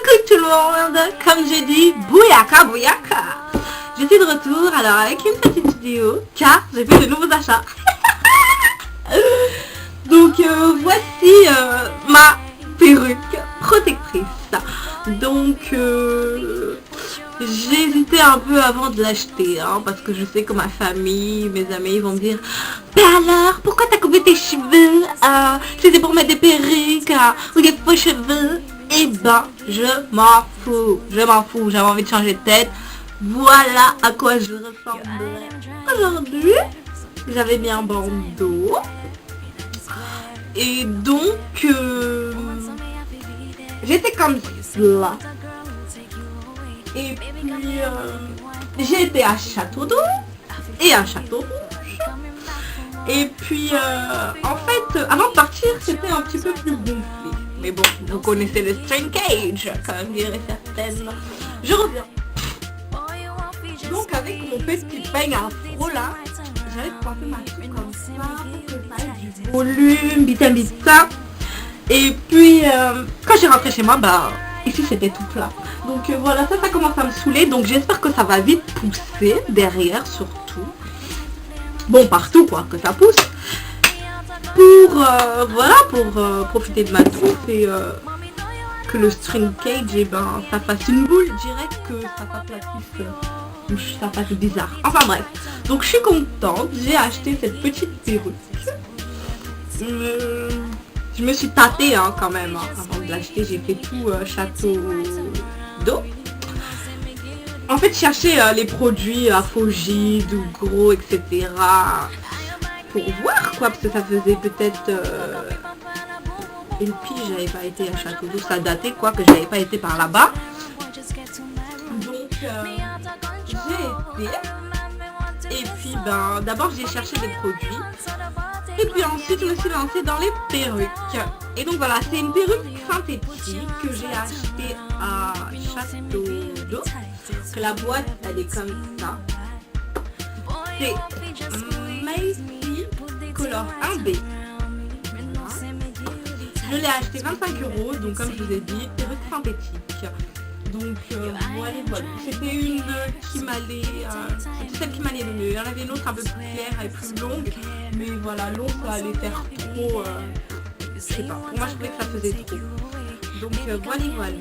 Coucou tout le monde, comme j'ai dit, bouyaka bouyaka. Je suis de retour alors avec une petite vidéo car j'ai fait de nouveaux achats. Donc voici ma perruque protectrice. Donc j'ai hésité un peu avant de l'acheter parce que je sais que ma famille, mes amis vont me dire: mais alors pourquoi t'as coupé tes cheveux, c'était pour mettre des perruques ou des faux cheveux. Et ben je m'en fous, j'avais envie de changer de tête. Voilà à quoi je ressemblais aujourd'hui. J'avais mis un bandeau et donc j'étais comme cela. Et puis j'ai été à Château d'Eau et à Château Rouge. Et puis en fait avant de partir c'était un petit peu plus gonflé. Mais bon, vous connaissez le string cage, comme dirait certaines. Je reviens. Donc avec mon petit peigne afro là, j'allais coiffer ma coupe comme ça pour que ça ait du volume, bita. Et puis quand j'ai rentré chez moi, ici c'était tout plat. Donc voilà, ça commence à me saouler. Donc j'espère que ça va vite pousser derrière surtout. Bon, partout quoi, que ça pousse. Pour profiter de ma touffe et que le string cage ça fasse une boule direct, que ça s'aplatisse, ça fasse bizarre. Enfin bref, donc je suis contente, j'ai acheté cette petite perruque. Je me suis tâtée quand même avant de l'acheter, j'ai fait tout Château d'Eau. En fait, chercher les produits à Faugy, Dougros, etc. pour voir quoi, parce que ça faisait peut-être une pige, j'avais pas été à Château d'Eau, ça datait quoi, que j'avais pas été par là-bas. Donc j'ai été, et puis d'abord j'ai cherché des produits, et puis ensuite je me suis lancée dans les perruques. Et donc voilà, c'est une perruque synthétique que j'ai achetée à Château d'Eau. Que la boîte elle est comme ça. C'est Macy Color 1B. Je l'ai acheté 25 €, donc comme je vous ai dit, perruque synthétique. Donc voilà. C'était une qui m'allait, c'était celle qui m'allait le mieux. Il y en avait une autre un peu plus claire et plus longue, mais voilà, l'autre ça allait faire trop, je sais pas, pour moi je trouvais que ça faisait trop. Donc voilà.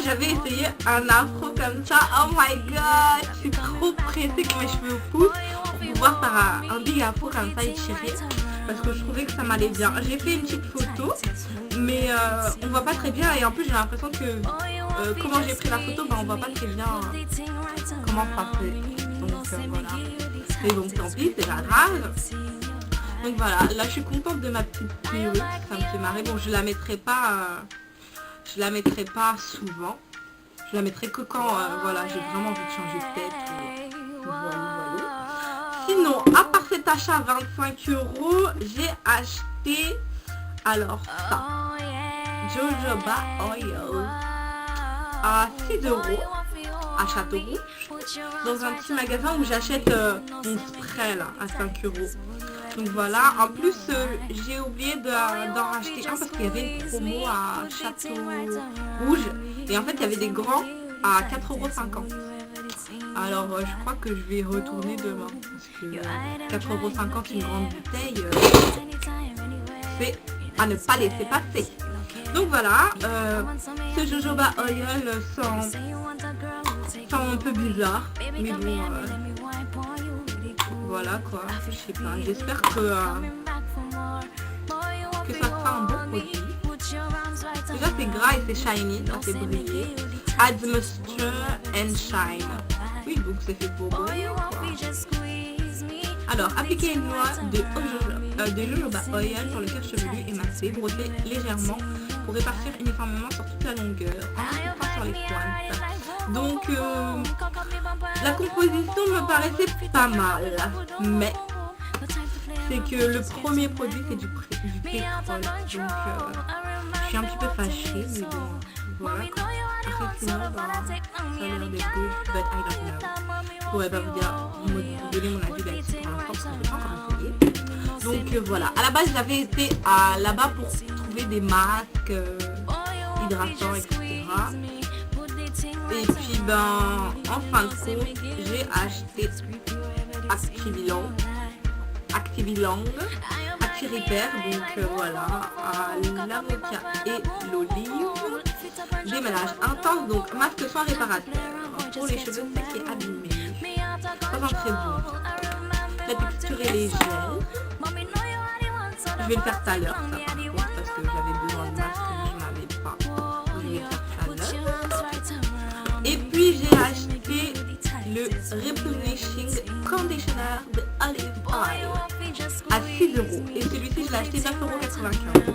J'avais essayé un afro comme ça. Oh my god, je suis trop pressée que mes cheveux poussent pour pouvoir faire un big afro comme ça étiré, parce que je trouvais que ça m'allait bien. J'ai fait une petite photo, mais on voit pas très bien, et en plus j'ai l'impression que comment j'ai pris la photo, on voit pas très bien comment ça fait. Donc voilà. Et donc tant pis, c'est pas grave. Donc voilà, là je suis contente de ma petite perruque, ça me fait marrer. Bon, je la mettrai pas souvent. Je la mettrai que quand j'ai vraiment envie de changer de tête. Voilà. Sinon, à part cet achat à 25 €, j'ai acheté alors ça. Jojoba Oil à 6 € à Château Rouge, dans un petit magasin où j'achète mon spray là à 5 €. Donc voilà, en plus j'ai oublié d'en racheter un parce qu'il y avait une promo à Château Rouge, et en fait il y avait des grands à 4,50 €. Alors je crois que je vais retourner demain, parce que 4,50 € une grande bouteille, c'est à ne pas laisser passer. Donc voilà, ce jojoba oil sent un peu bizarre, mais bon, voilà quoi, je sais pas, j'espère que ça fera un bon produit. Déjà c'est gras et c'est shiny, ça fait briller. Adds moisture and shine. Oui, donc c'est fait pour briller quoi. Alors, appliquez une noix de jojoba oil sur le cuir chevelu et massé, brossez légèrement pour répartir uniformément sur toute la longueur, en sur les pointes. Donc la composition me paraissait pas mal, mais c'est que le premier produit c'est du pétrole, donc je suis un petit peu fâchée, mais bon, voilà quoi. Après sinon, ça a l'air d'être good, but I don't know. Je pourrais pas vous dire, vous donner mon avis là-dessus pour l'instant, parce que je n'ai pas encore essayé. Donc voilà, à la base j'avais été là-bas pour trouver des masques hydratants, etc. Et puis ben en fin de compte j'ai acheté Activilang, Acti-Repair, donc voilà, l'avocat et l'olive. Déménage intense, donc masque soin réparateur pour les cheveux secs et abîmés. Ça sent très bon. La texture est légère. Je vais le faire tout à l'heure, ça par contre, parce que j'avais besoin de masque mais je n'avais pas. Je vais faire tout à l'heure. Et puis j'ai acheté le Replenishing Conditioner de Olive Oil à 6 €. Et celui-ci, je l'ai acheté 9,95 €.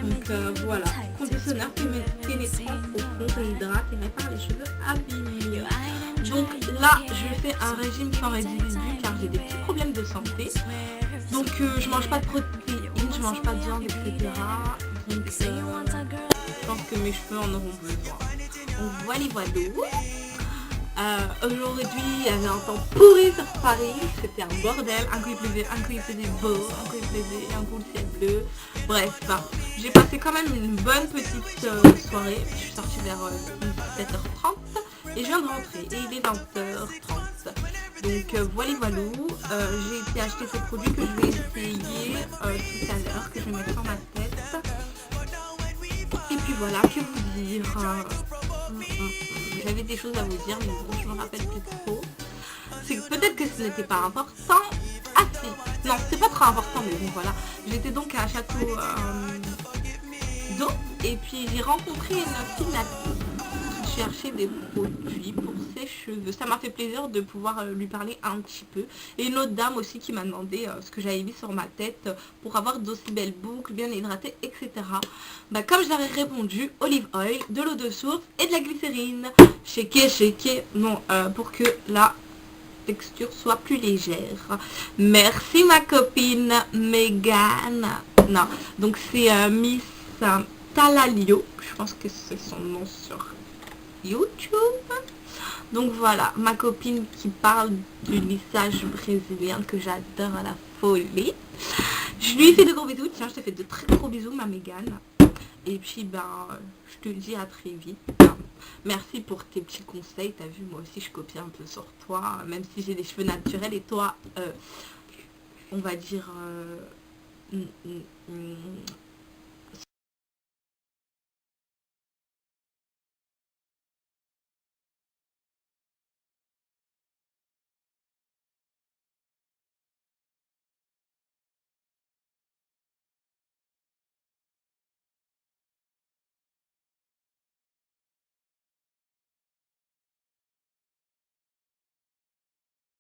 Donc voilà, conditionneur pénétrant au fond, réhydrate et répare les cheveux abîmés. Donc là, je fais un régime sans résidu car j'ai des petits problèmes de santé. Donc je mange pas de protéines, je mange pas de viande, etc. Donc je pense que mes cheveux en auront besoin. Donc voilà. Aujourd'hui, il y avait un temps pourri sur Paris, c'était un bordel, un coup il pleuvait, un coup il faisait beau, un coup il pleuvait, un coup le ciel bleu. Bref, j'ai passé quand même une bonne petite soirée. Je suis sortie vers 17h30 et je viens de rentrer et il est 20h30. Donc voilà. J'ai été acheter ces produits que je vais essayer tout à l'heure, que je vais mettre sur ma tête. Et puis voilà, que vous dire, j'avais des choses à vous dire, mais bon, je me rappelle plus trop. C'est peut-être que ce n'était pas important. Ah si, non, c'était pas trop important, mais bon voilà. J'étais donc à Château d'eau et puis j'ai rencontré une fille qui cherchait des produits pour ses cheveux. Ça m'a fait plaisir de pouvoir lui parler un petit peu. Et une autre dame aussi qui m'a demandé ce que j'avais mis sur ma tête pour avoir d'aussi belles boucles, bien hydratées, etc. Bah, comme je leur ai répondu, olive oil, de l'eau de source et de la glycérine. Shaker, non, pour que la texture soit plus légère. Merci ma copine Megan. Non, donc c'est Miss Talalio, je pense que c'est son nom sur YouTube. Donc voilà, ma copine qui parle du lissage brésilien que j'adore à la folie. Je lui fais de gros bisous. Tiens, je te fais de très gros bisous ma Megan. Et puis ben, je te dis à très vite. Merci pour tes petits conseils. T'as vu, moi aussi je copie un peu sur toi, même si j'ai des cheveux naturels et toi, on va dire,